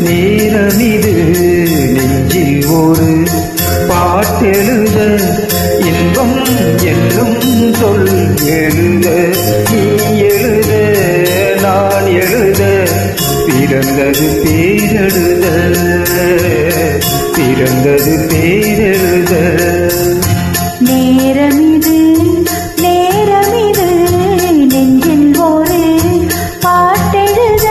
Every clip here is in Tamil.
நேரமிது நெஞ்சில் ஒரு பாட்டெழுத இன்பம் என்னும் சொல் எழுத நீ எழுத நான் எழுத பிறந்தது பேரெழுத நேரமிது நேரமிது நெஞ்சில் ஒரு பாட்டெழுத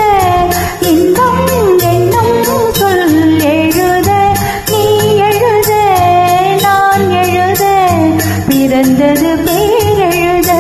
இன்பம் என்னும் சொல் எழுத நீ எழுத நான் எழுத பிறந்தது பேரெழுத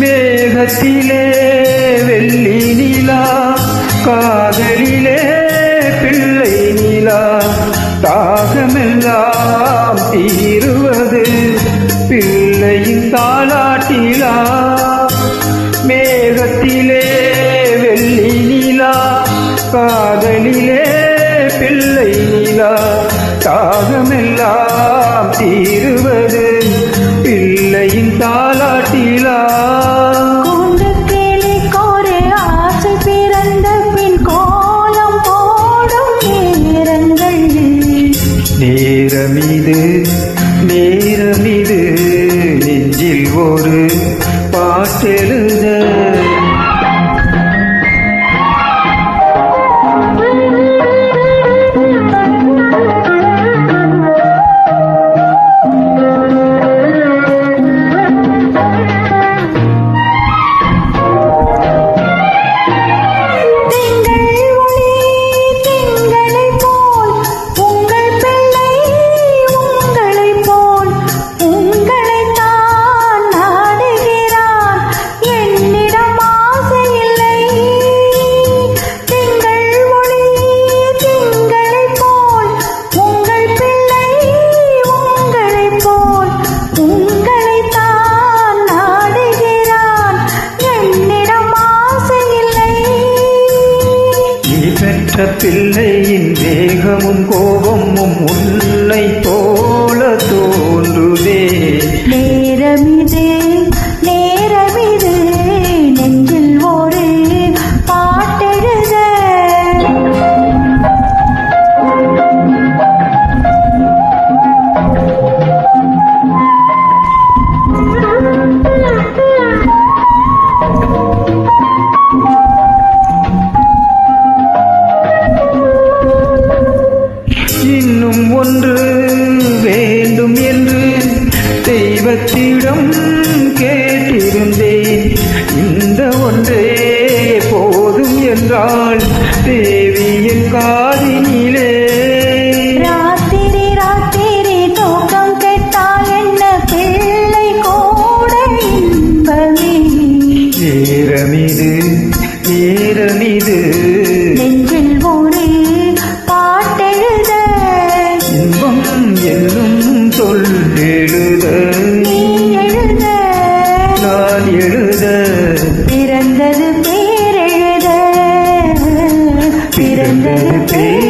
மேகத்திலே வெள்ளி நிலா காதலிலே பிள்ளை நிலா தாகமெல்லாம் தீருவது பிள்ளையின் தாலாட்டிலா மேகத்திலே வெள்ளி நிலா காதலிலே பிள்ளை நிலா தாகமெல்லாம் தீருவது பிள்ளையின் தாலாட்டிலா நேரமிது நெஞ்சில் ஒரு பாட்டெழுத பிள்ளையின் வேகமும் கோபமும் உன்னை போல தோன்றுதே நேரமிது நெஞ்சில் ஒரு பாட்டெழுத இன்னும் ஒன்று வேண்டும் என்று தெய்வத்திடம் கேட்டிருந்தேன் இந்த ஒன்றே போதும் என்றால் தேவியின் காதினிலே ராத்திரி தூக்கம் கெட்டால் என்ன பிள்ளை கூட இன்பமே நேரமிது நெஞ்சில் ஒரு பாட்டெழுத இன்பம் என்னும் சொல் எழுத நீ எழுத நான் எழுத பிறந்தது பேரெழுத பேர்